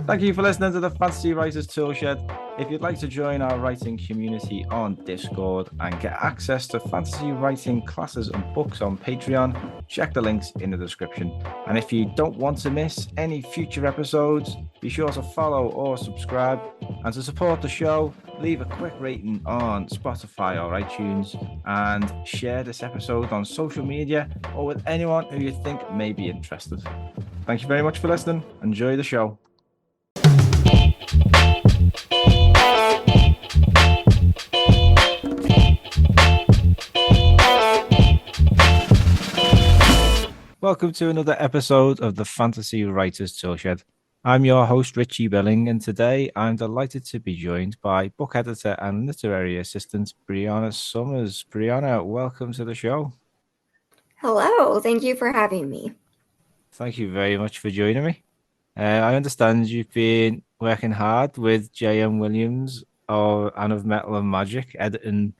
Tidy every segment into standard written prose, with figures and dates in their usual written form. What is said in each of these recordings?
Thank you for listening to the Fantasy Writers Toolshed. If you'd like to join our writing community on Discord and get access to fantasy writing classes and books on Patreon, check the links in the description. And if you don't want to miss any future episodes, be sure to follow or subscribe. And to support the show, leave a quick rating on Spotify or iTunes and share this episode on social media or with anyone who you think may be interested. Thank you very much for listening. Enjoy the show. Welcome to another episode of the Fantasy Writers Toolshed. I'm your host, Richie Billing, and today I'm delighted to be joined by book editor and literary assistant Brianna Summers. Brianna, welcome to the show. Hello, thank you for having me. Thank you very much for joining me. I understand you've been working hard with J.M. Williams and of Metal and Magic, editing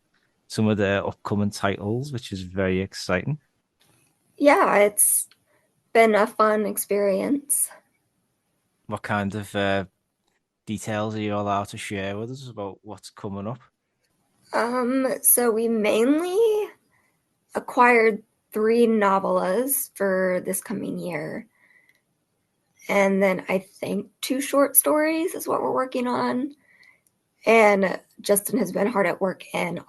some of their upcoming titles, which is very exciting. Yeah, it's been a fun experience. What kind of details are you allowed to share with us about what's coming up? So we mainly acquired 3 novellas for this coming year. And then I think 2 short stories is what we're working on. And Justin has been hard at work in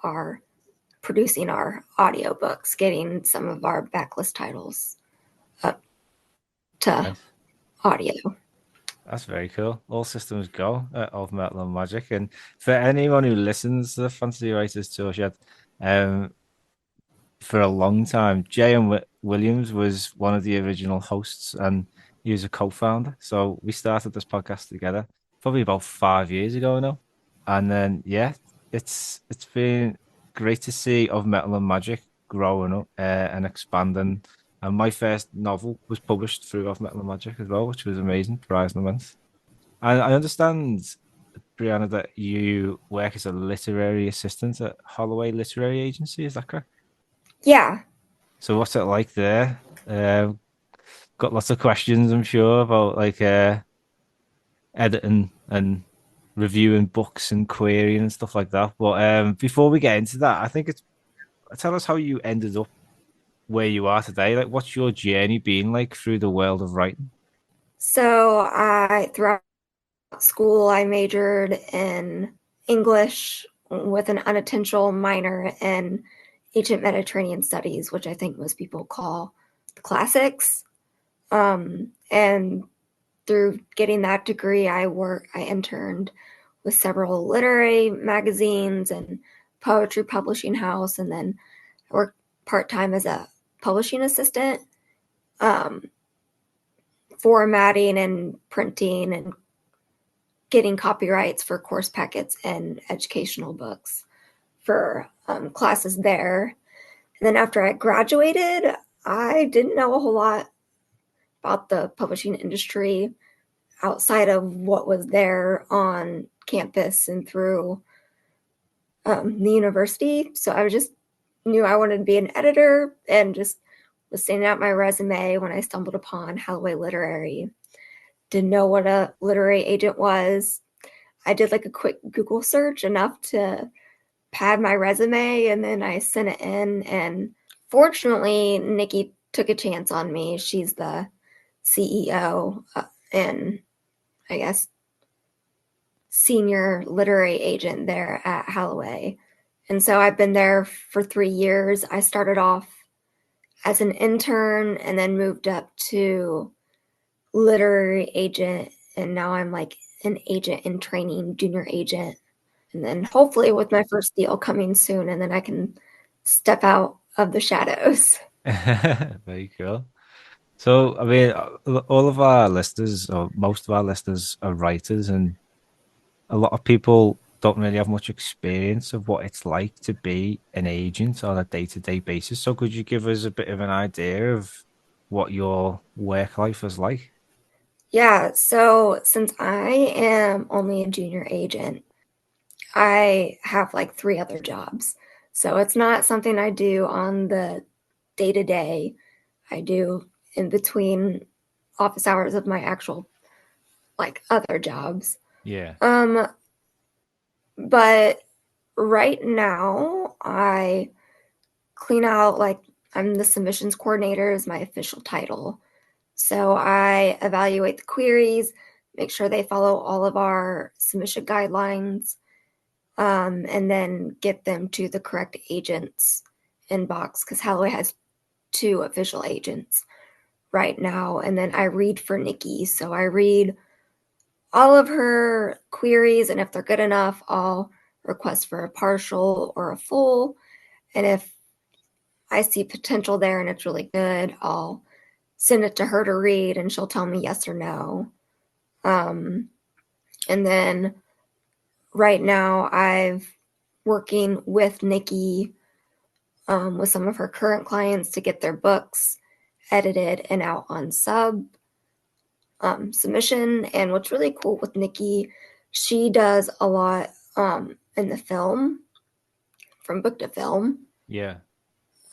producing our audiobooks, getting some of our backlist titles up to Nice. audio. That's very cool. All systems go of Metal and Magic. And for anyone who listens to the Fantasy Writers Toolshed, for a long time, J.M. Williams was one of the original hosts and he was a co-founder. So we started this podcast together probably about 5 years ago now. And then, yeah, it's been great to see of Metal and Magic growing up and expanding. And my first novel was published through Of Metal and Magic as well, which was amazing, prize and events. And I understand, Brianna, that you work as a literary assistant at Holloway Literary Agency. Is that correct? Yeah. So what's it like there? Got lots of questions, I'm sure, about editing and reviewing books and querying and stuff like that. But before we get into that, I think tell us how you ended up where you are today. Like, what's your journey been like through the world of writing? So throughout school, I majored in English with an unintentional minor in ancient Mediterranean studies, which I think most people call the classics. And through getting that degree, I interned with several literary magazines and poetry publishing house, and then I worked part-time as a publishing assistant, formatting and printing and getting copyrights for course packets and educational books for classes there. And then after I graduated, I didn't know a whole lot about the publishing industry outside of what was there on campus and through the university. So I just knew I wanted to be an editor and just was sending out my resume when I stumbled upon Holloway Literary. Didn't know what a literary agent was. I did like a quick Google search, enough to pad my resume, and then I sent it in. And fortunately, Nikki took a chance on me. She's the CEO and I guess senior literary agent there at Holloway. And so I've been there for 3 years. I started off as an intern and then moved up to literary agent, and now I'm like an agent in training, junior agent, and then hopefully with my first deal coming soon, and then I can step out of the shadows. Very cool. So, I mean, all of our listeners, or most of our listeners, are writers, and a lot of people don't really have much experience of what it's like to be an agent on a day-to-day basis. So, could you give us a bit of an idea of what your work life is like? Yeah, so since I am only a junior agent, I have like 3 other jobs. So it's not something I do on the day to day. I do in between office hours of my actual like other jobs. Yeah. But right now I clean out, like, I'm the submissions coordinator is my official title. So I evaluate the queries, make sure they follow all of our submission guidelines, and then get them to the correct agent's inbox, because Holloway has 2 official agents right now. And then I read for Nikki. So I read all of her queries, and if they're good enough, I'll request for a partial or a full. And if I see potential there and it's really good, I'll send it to her to read and she'll tell me yes or no. And then right now I've working with Nikki with some of her current clients to get their books edited and out on submission. And what's really cool with Nikki, she does a lot in the film, from book to film. Yeah.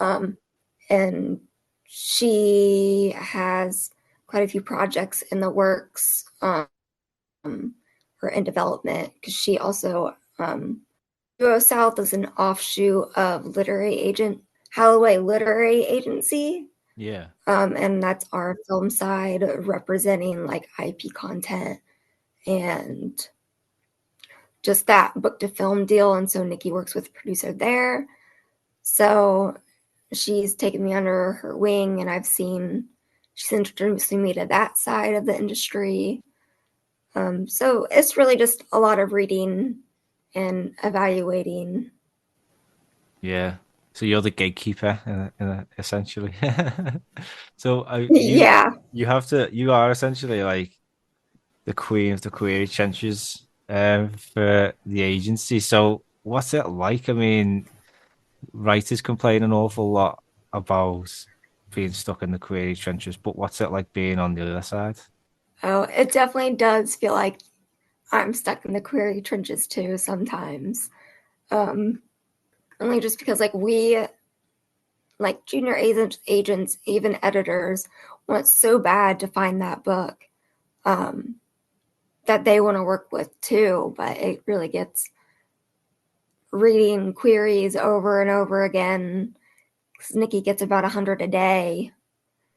And she has quite a few projects in the works or in development, because she also Go South is an offshoot of Holloway Literary Agency. Yeah. And that's our film side representing like IP content and just that book to film deal. And so Nikki works with the producer there. So she's taken me under her wing, and she's introducing me to that side of the industry. So it's really just a lot of reading and evaluating. Yeah. So you're the gatekeeper, essentially. So Yeah. you are essentially like the queen of the query trenches for the agency. So what's it like? I mean, writers complain an awful lot about being stuck in the query trenches, but what's it like being on the other side? Oh, it definitely does feel like I'm stuck in the query trenches too sometimes. Um, Only just because like junior agents, even editors, want so bad to find that book um, that they want to work with too. But it really gets reading queries over and over again, because Nikki gets about 100 a day.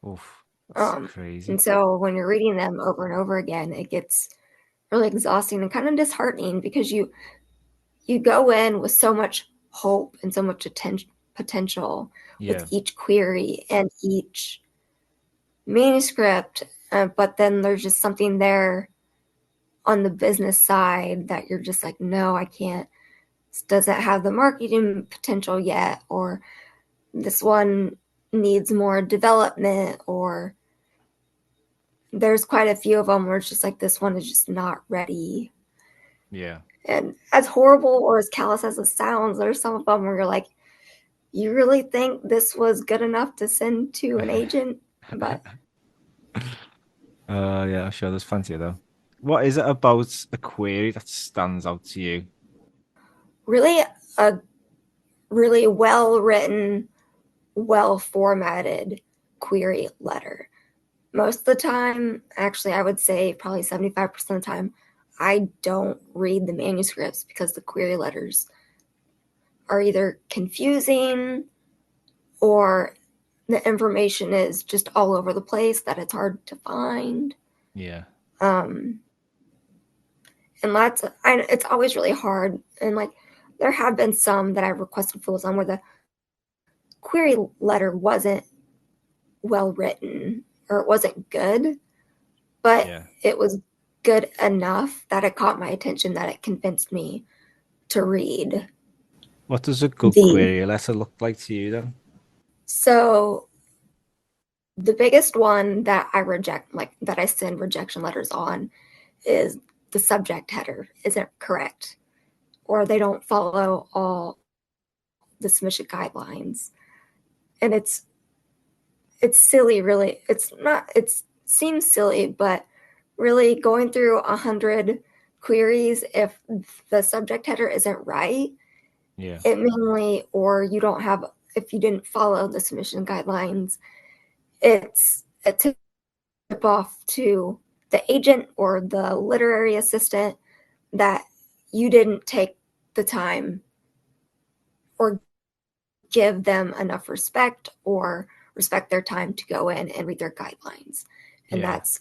Oof, that's Um, crazy. and so when you're reading them over and over again, it gets really exhausting and kind of disheartening, because you go in with so much hope and so much potential with Yeah, each query and each manuscript, but then there's just something there on the business side that you're just like, no, I can't. This doesn't have the marketing potential yet, or this one needs more development, or there's quite a few of them where it's just like, this one is just not ready. yeah. And as horrible or as callous as it sounds, there's some of them where you're like, you really think this was good enough to send to an agent? But Yeah, I'm sure there's plenty of them. What is it about a query that stands out to you? really, a really well written, well formatted query letter. Most of the time, actually, I would say probably 75% of the time, I don't read the manuscripts because the query letters are either confusing, or the information is just all over the place that it's hard to find. Yeah, Um, and it's always really hard. And like, there have been some that I've requested fools on where the query letter wasn't well written, or it wasn't good, but yeah. it was good enough that it caught my attention, that it convinced me to read What does a good the. query letter look like to you then? So the biggest one that I reject, like that I send rejection letters on, is the subject header isn't correct, or they don't follow all the submission guidelines. And it's silly, really. It's not, it seems silly, but really going through 100 queries, if the subject header isn't right, Yeah, it mainly, or you don't have, if you didn't follow the submission guidelines, it's a tip off to the agent or the literary assistant that you didn't take the time or give them enough respect or respect their time to go in and read their guidelines. And Yeah. that's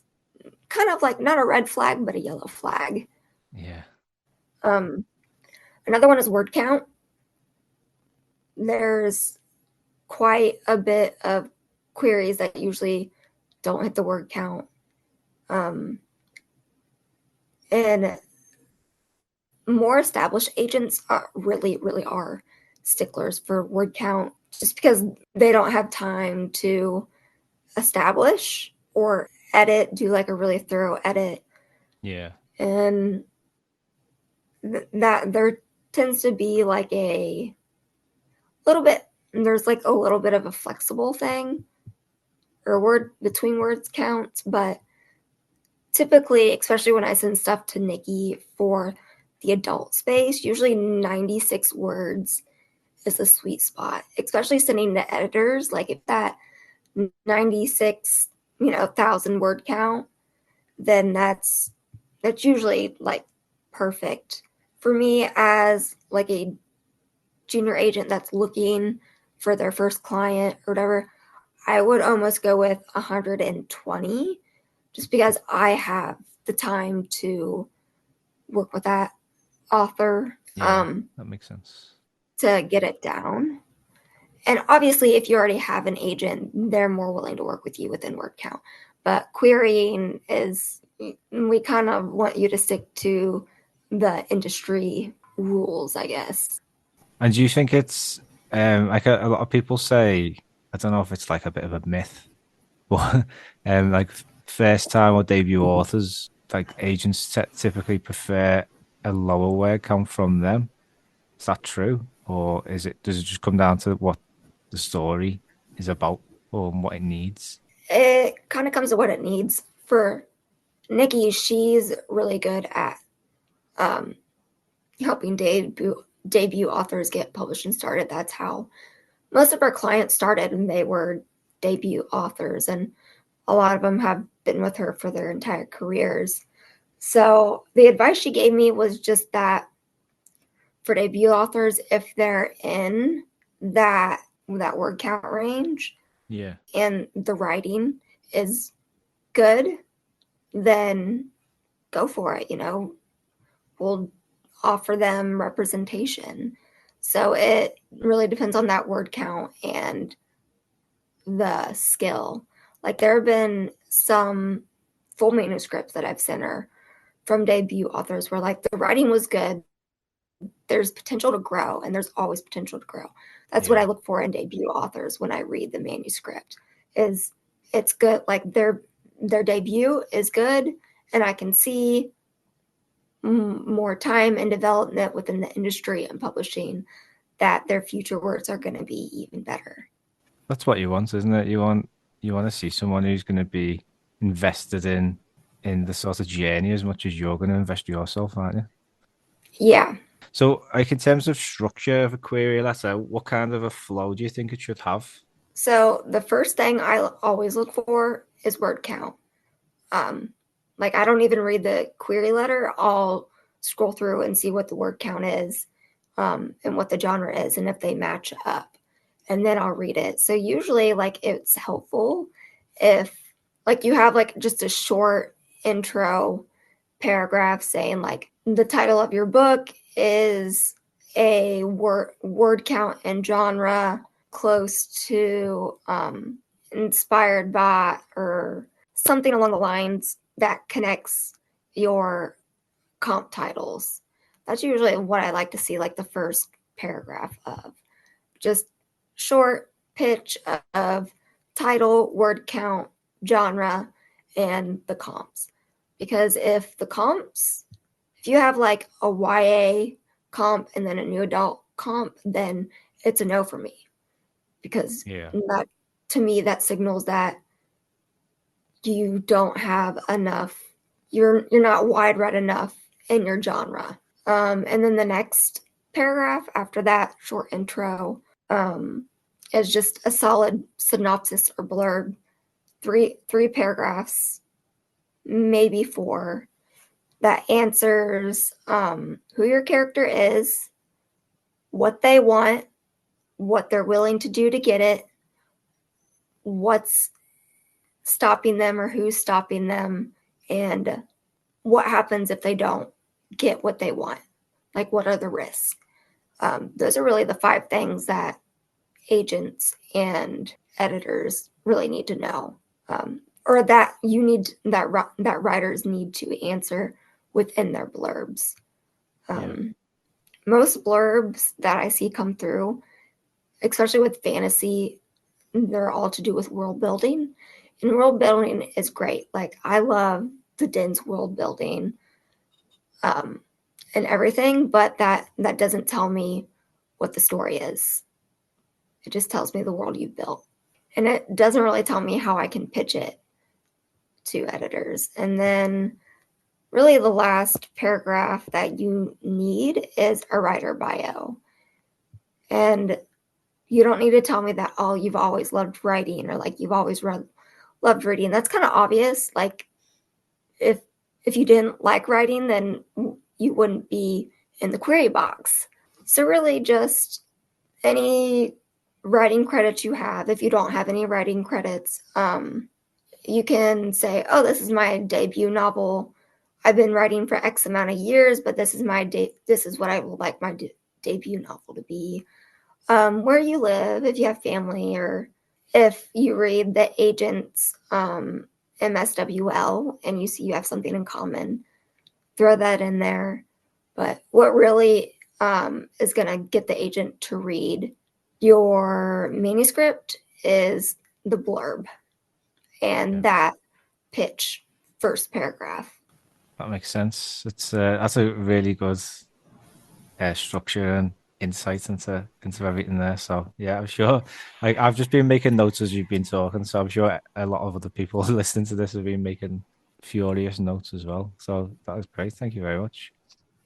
kind of like not a red flag, but a yellow flag. Yeah. Um, Another one is word count. There's quite a bit of queries that usually don't hit the word count. And more established agents really are sticklers for word count just because they don't have time to establish or edit, do like a really thorough edit. Yeah. And that there tends to be like a little bit, there's like a little bit of a flexible thing or word between words counts, but typically, especially when I send stuff to Nikki for the adult space, usually 96 words is the sweet spot, especially sending to editors. Like if that 96, thousand word count, then that's usually like perfect for me as like a junior agent that's looking for their first client or whatever. I would almost go with 120 just because I have the time to work with that author Yeah. That makes sense. to get it down. And obviously, if you already have an agent, they're more willing to work with you within word count. But querying is, we kind of want you to stick to the industry rules, I guess. And do you think it's like a lot of people say, I don't know if it's like a bit of a myth, but like first time or debut authors, like agents typically prefer a lower word count from them. Is that true? Or does it just come down to what the story is about or what it needs? It kind of comes to what it needs. For Nikki, she's really good at um, helping debut authors get published and started. That's how most of our clients started, and they were debut authors, and a lot of them have been with her for their entire careers. So the advice she gave me was just that for debut authors, if they're in that word count range Yeah. and the writing is good, then go for it. We'll offer them representation. So it really depends on that word count and the skill. Like there have been some full manuscripts that I've sent her from debut authors where like the writing was good. There's potential to grow, and there's always potential to grow. That's what I Yeah. look for in debut authors when I read the manuscript. Is it's good, like their debut is good, and I can see more time and development within the industry and publishing that their future works are going to be even better. That's what you want, isn't it? You want to see someone who's going to be invested in the sort of journey as much as you're going to invest yourself, aren't you? Yeah. So, like in terms of structure of a query letter, what kind of a flow do you think it should have? So the first thing I always look for is word count. Um, like I don't even read the query letter. I'll scroll through and see what the word count is, and what the genre is, and if they match up, and then I'll read it. So usually, like it's helpful if like you have like just a short intro paragraph saying like the title of your book is a word count and genre close to inspired by or something along the lines that connects your comp titles. That's usually what I like to see, like the first paragraph of just short pitch of title, word count, genre, and the comps. Because if you have like a YA comp and then a new adult comp, then it's a no for me. Because Yeah. that, to me, that signals that you don't have enough, you're not wide read enough in your genre. And then the next paragraph after that short intro is just a solid synopsis or blurb, three paragraphs maybe 4, that answers who your character is, what they want, what they're willing to do to get it, what's stopping them or who's stopping them, and what happens if they don't get what they want. Like, what are the risks? Those are really the 5 things that agents and editors really need to know, or that you need that writers need to answer within their blurbs. Yeah. Most blurbs that I see come through, especially with fantasy, they're all to do with world building. And world building is great. Like, I love the dense world building and everything, but that doesn't tell me what the story is. It just tells me the world you've built. And it doesn't really tell me how I can pitch it to editors. And then really the last paragraph that you need is a writer bio. And you don't need to tell me that, oh, you've always loved writing, or like you've always loved reading. That's kind of obvious. Like, if you didn't like writing, then you wouldn't be in the query box. So really just any writing credits you have. If you don't have any writing credits, you can say, oh, this is my debut novel. I've been writing for X amount of years, but this is this is what I would like my debut novel to be. Where you live, if you have family, or if you read the agent's MSWL and you see you have something in common, throw that in there. But what really is going to get the agent to read your manuscript is the blurb Yeah. and that pitch first paragraph. That makes sense. It's that's a really good structure and insight into everything there. So yeah, I'm sure. Like I've just been making notes as you've been talking, so I'm sure a lot of other people listening to this have been making furious notes as well. So that was great. Thank you very much.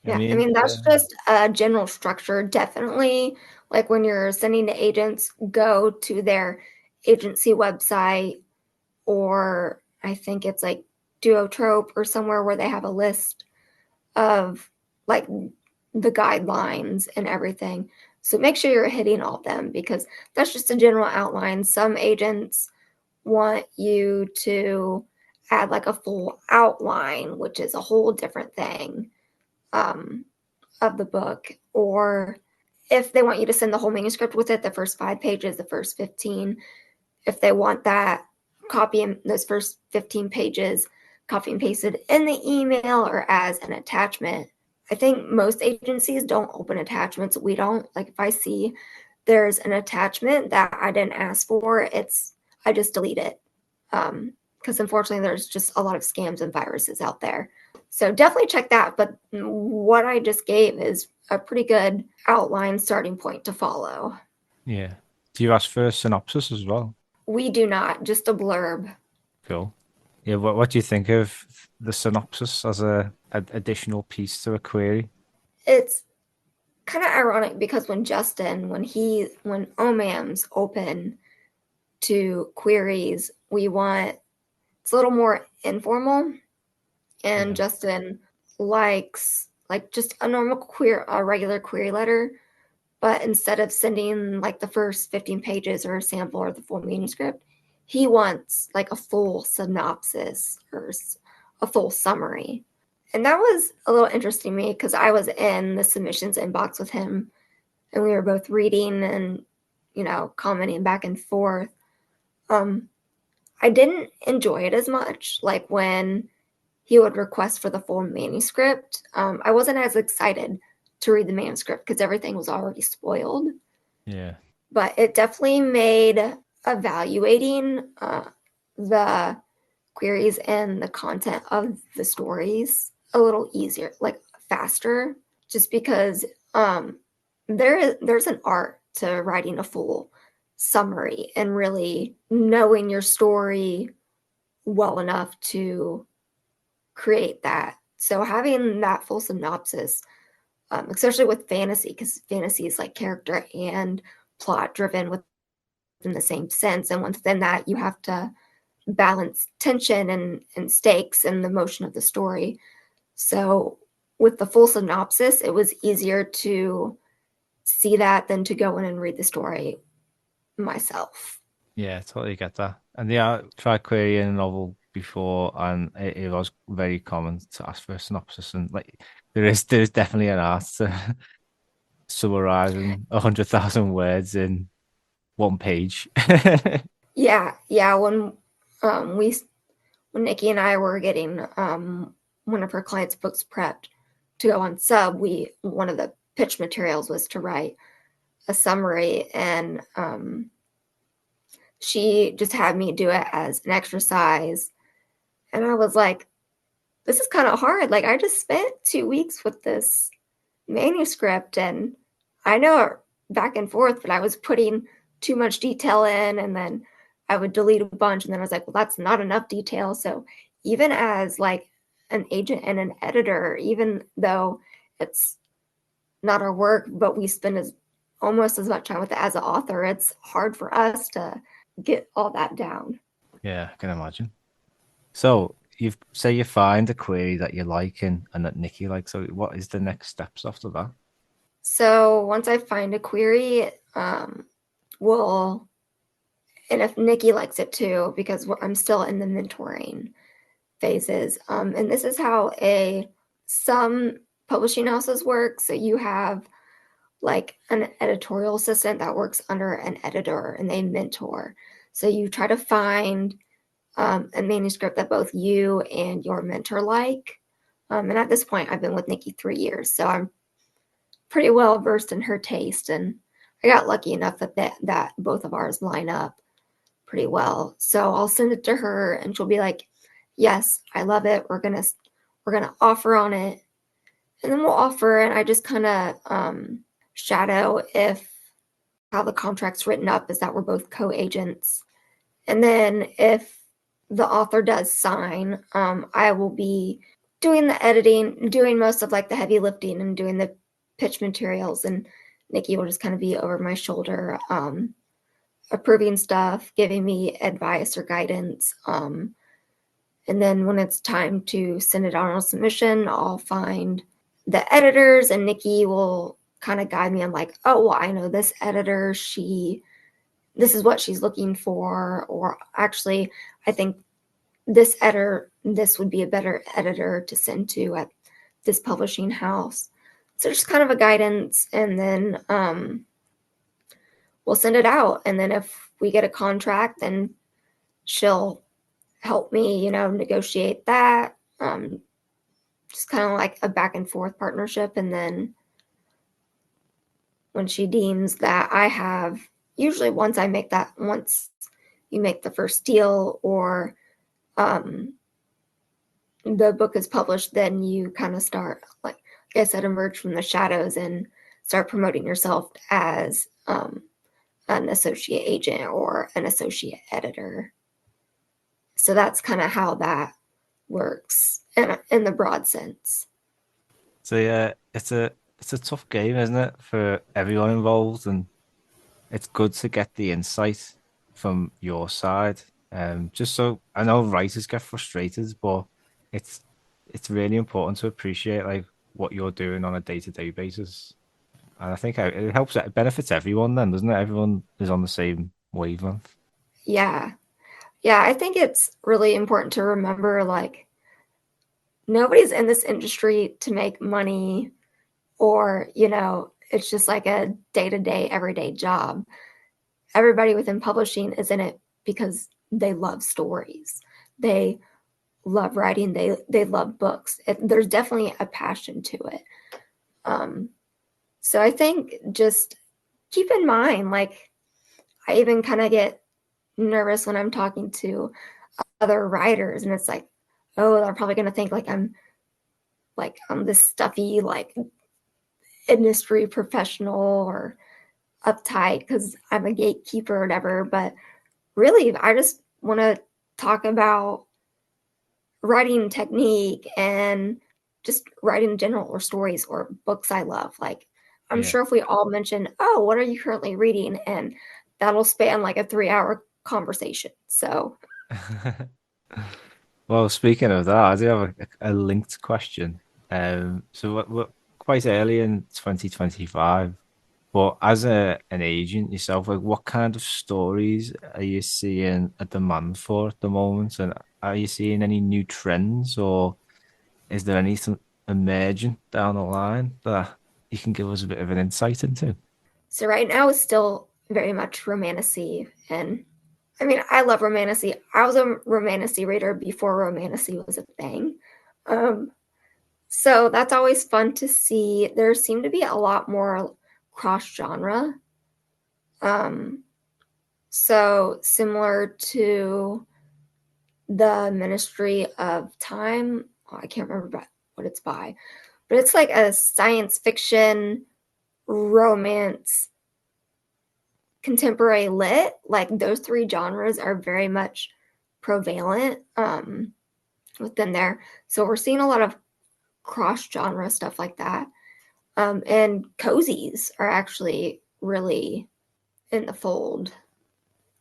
I Yeah, I mean, mean, that's just a general structure. Definitely, like when you're sending to agents, go to their agency website, or I think it's like Duotrope or somewhere where they have a list of like the guidelines and everything. So make sure you're hitting all of them, because that's just a general outline. Some agents want you to add like a full outline, which is a whole different thing. Of the book, or if they want you to send the whole manuscript with it, the first 5 pages, the first 15, if they want that, copy those first 15 pages, copy and pasted in the email or as an attachment. I think most agencies don't open attachments. We don't. Like, if I see there's an attachment that I didn't ask for, I just delete it. Because unfortunately, there's just a lot of scams and viruses out there. So definitely check that. But what I just gave is a pretty good outline starting point to follow. yeah. Do you ask for a synopsis as well? We do not, just a blurb. Cool. Yeah. What do you think of the synopsis as a additional piece to a query? It's kind of ironic because when OMAM's open to queries, it's a little more informal, and Yeah. Justin likes like just a regular query letter. But instead of sending like the first 15 pages or a sample or the full manuscript, he wants like a full synopsis or a full summary. And that was a little interesting to me because I was in the submissions inbox with him and we were both reading and, commenting back and forth. I didn't enjoy it as much, like when he would request for the full manuscript. I wasn't as excited to read the manuscript because everything was already spoiled. Yeah. But it definitely made evaluating the queries and the content of the stories a little easier, like faster, just because there's an art to writing a full summary and really knowing your story well enough to create that. So having that full synopsis, especially with fantasy, because fantasy is like character and plot driven within the same sense. And within that, you have to balance tension and stakes and the motion of the story. So with the full synopsis, it was easier to see that than to go in and read the story myself. Yeah, totally get that. And yeah, I tried querying a novel before, and it was very common to ask for a synopsis. And like, there's definitely an art to summarizing 100,000 words in one page. Yeah. We when Nikki and I were getting one of her clients' books prepped to go on sub, we one of the pitch materials was to write a summary, and she just had me do it as an exercise. And I was like, this is kind of hard. Like, I just spent 2 weeks with this manuscript, and I know it back and forth, but I was putting too much detail in, and then I would delete a bunch, and then I was like, well, that's not enough detail. So even as like an agent and an editor, even though it's not our work, but we spend almost as much time with it as an author, it's hard for us to get all that down. Yeah, I can imagine. So you've say you find a query that you like and that Nikki likes. So what is the next steps after that? So once I find a query, we'll, and if Nikki likes it too, because I'm still in the mentoring phases. And this is how some publishing houses work. So you have like an editorial assistant that works under an editor, and they mentor. So you try to find a manuscript that both you and your mentor like. And at this point, I've been with Nikki 3 years, so I'm pretty well versed in her taste. And I got lucky enough that both of ours line up pretty well. So I'll send it to her, and she'll be like, "Yes, I love it. We're gonna offer on it," and then we'll offer. And I just kind of shadow if how the contract's written up is that we're both co-agents, and then if the author does sign, I will be doing the editing, doing most of like the heavy lifting, and doing the pitch materials, and Nikki will just kind of be over my shoulder, approving stuff, giving me advice or guidance. And then when it's time to send it on a submission, I'll find the editors, and Nikki will kind of guide me on like, oh, well, I know this editor, this is what she's looking for, or actually, I think this would be a better editor to send to at this publishing house. So just kind of a guidance, and then we'll send it out. And then if we get a contract, then she'll help me, negotiate that. Just kind of like a back and forth partnership. And then when she deems that I have, usually once you make the first deal, or the book is published, then you kind of start, like I said, emerge from the shadows and start promoting yourself as an associate agent or an associate editor. So that's kind of how that works in the broad sense. So yeah, it's a tough game, isn't it, for everyone involved, and it's good to get the insight from your side. Just so I know writers get frustrated, but it's it's really important to appreciate like what you're doing on a day-to-day basis. And I think it helps, it benefits everyone then, doesn't it? Everyone is on the same wavelength. Yeah. Yeah. I think it's really important to remember like nobody's in this industry to make money, or, it's just like a day to day, everyday job. Everybody within publishing is in it because they love stories. They love writing. They love books. There's definitely a passion to it. Um, so I think just keep in mind, like, I even kind of get nervous when I'm talking to other writers, and it's like, oh, they're probably going to think like I'm this stuffy like industry professional or uptight because I'm a gatekeeper or whatever. But really, I just want to talk about writing technique and just writing in general, or stories or books I love. Like, I'm Yeah. sure if we all mention, oh, what are you currently reading? And that'll span like a 3-hour conversation. So, Well, speaking of that, I do have a linked question. So we're quite early in 2025, but as an agent yourself, like what kind of stories are you seeing a demand for at the moment? And are you seeing any new trends, or is there anything emerging down the line that you can give us a bit of an insight into? So right now it's still very much romantasy, and I mean I love romantasy. I was a romantasy reader before romantasy was a thing. Um, so that's always fun to see. There seem to be a lot more cross genre. Um, so similar to the Ministry of Time. Oh, I can't remember what it's by, but it's like a science fiction romance contemporary lit. Like those three genres are very much prevalent within there. So we're seeing a lot of cross genre stuff like that. And cozies are actually really in the fold.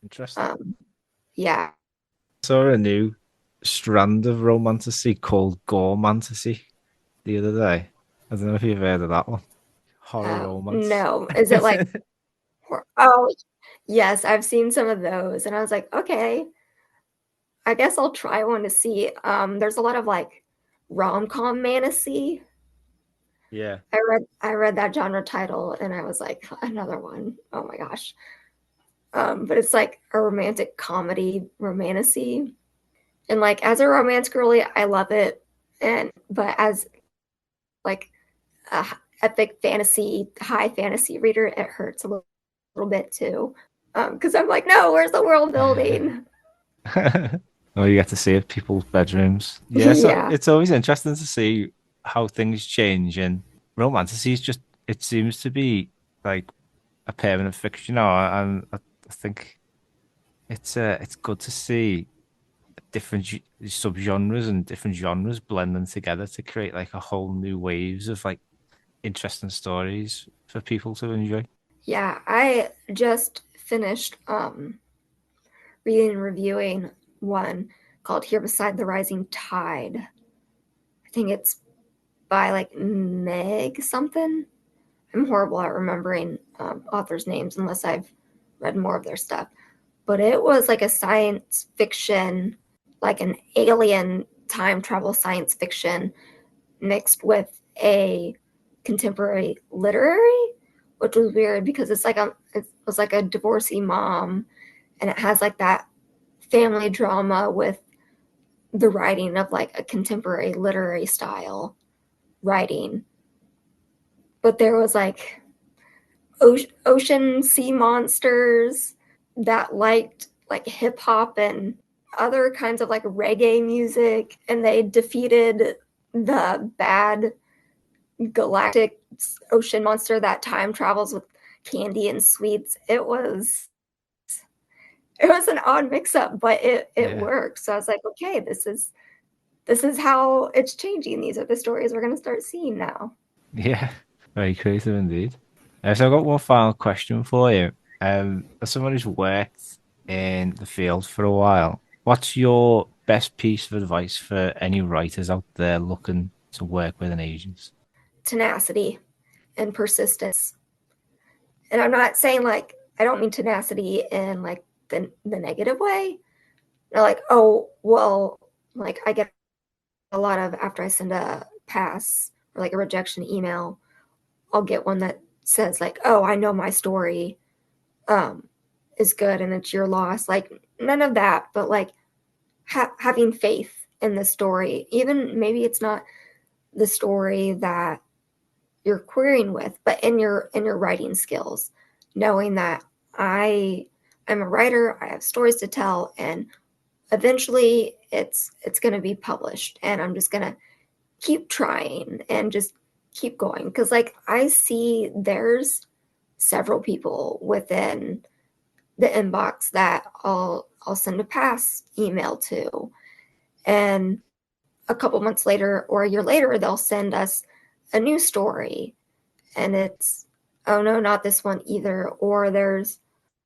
Interesting. Um, yeah. Saw a new strand of romantasy called goremantasy the other day. I don't know if you've heard of that one. Horror romance. No. Is it like, oh, yes, I've seen some of those. And I was like, okay, I guess I'll try one to see. There's a lot of like rom-com fantasy. Yeah. I read that genre title and I was like, another one. Oh my gosh. But it's like a romantic comedy romantasy. And like as a romance girly, I love it. And but as like a epic fantasy, high fantasy reader, it hurts a little bit too. Because I'm like, no, where's the world building? Oh, you get to see it, people's bedrooms. Yeah, so Yeah. it's always interesting to see how things change. And romantasy is just, it seems to be like a permanent fixture now. And I think it's good to see different subgenres and different genres blending together to create like a whole new waves of like interesting stories for people to enjoy. Yeah. I just finished reading and reviewing one called Here Beside the Rising Tide. I think it's by like Meg something. I'm horrible at remembering authors' names unless I've read more of their stuff. But it was like a science fiction, like an alien time travel science fiction mixed with a contemporary literary, which was weird because it was like a divorcee mom, and it has like that family drama with the writing of like a contemporary literary style writing. But there was like ocean sea monsters that liked like hip hop and other kinds of like reggae music, and they defeated the bad galactic ocean monster that time travels with candy and sweets. It was an odd mix up, but it Yeah. worked. So I was like, okay, this is how it's changing. These are the stories we're going to start seeing now. Yeah. Very creative indeed. So I've got one final question for you. As someone who's worked in the field for a while, what's your best piece of advice for any writers out there looking to work with an agent? Tenacity and persistence. And I'm not saying like I don't mean tenacity in like the negative way. They're like, oh well, like I get a lot of after I send a pass or like a rejection email, I'll get one that says like, oh, I know my story um is good and it's your loss. Like none of that, but like having faith in the story, even maybe it's not the story that you're querying with, but in your writing skills, knowing that I I'm a writer, I have stories to tell, and eventually it's going to be published, and I'm just going to keep trying and just keep going because like I see there's several people within the inbox that I'll send a pass email to, and a couple months later or a year later they'll send us a new story, and it's oh no, not this one either. Or there's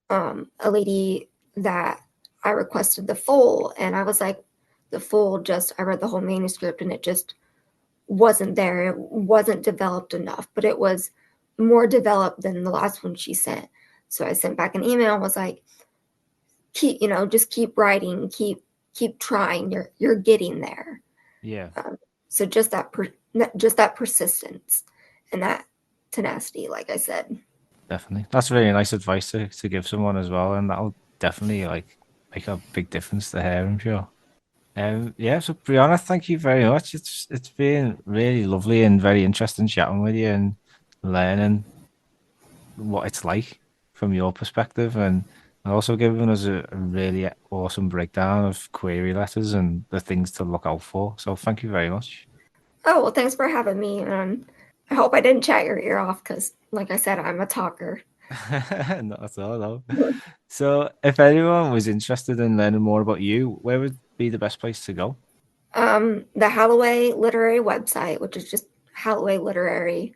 a lady that I requested the full, and I was like, the full just, I read the whole manuscript and it just wasn't there. It wasn't developed enough, but it was more developed than the last one she sent. So I sent back an email and was like, just keep writing, keep trying. You're getting there. Yeah, So just that persistence and that tenacity, like I said. definitely. That's really nice advice to give someone as well, and that'll definitely like make a big difference to her, I'm sure. Yeah, so Brianna, thank you very much. It's been really lovely and very interesting chatting with you and learning what it's like from your perspective, and also giving us a really awesome breakdown of query letters and the things to look out for. So thank you very much. Oh, well, thanks for having me. I hope I didn't chat your ear off because, like I said, I'm a talker. Not at all, no. So if anyone was interested in learning more about you, where would be the best place to go? The Holloway Literary website, which is just Holloway Literary,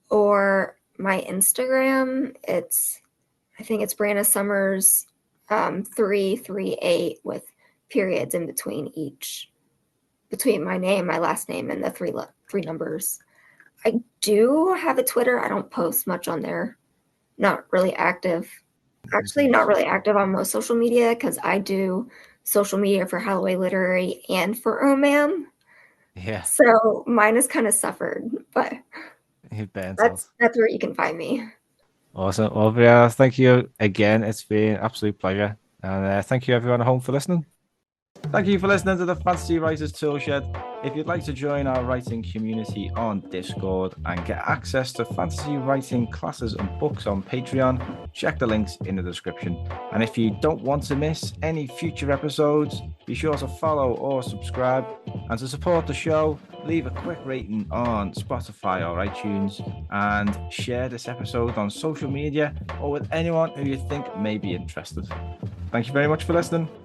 or my Instagram. I think it's Brianna Summers 338 with periods in between my name, my last name, and the three numbers. I do have a Twitter. I don't post much on there. Not really active. Actually, not really active on most social media because I do social media for Holloway Literary and for OMAM. Yeah, So mine has kind of suffered, but you've burnt out. that's where you can find me. Awesome. Well, yeah, thank you again. It's been an absolute pleasure. And thank you everyone at home for listening. Thank you for listening to the Fantasy Writers Toolshed. If you'd like to join our writing community on Discord and get access to fantasy writing classes and books on Patreon, check the links in the description. And if you don't want to miss any future episodes, be sure to follow or subscribe. And to support the show, leave a quick rating on Spotify or iTunes and share this episode on social media or with anyone who you think may be interested. Thank you very much for listening.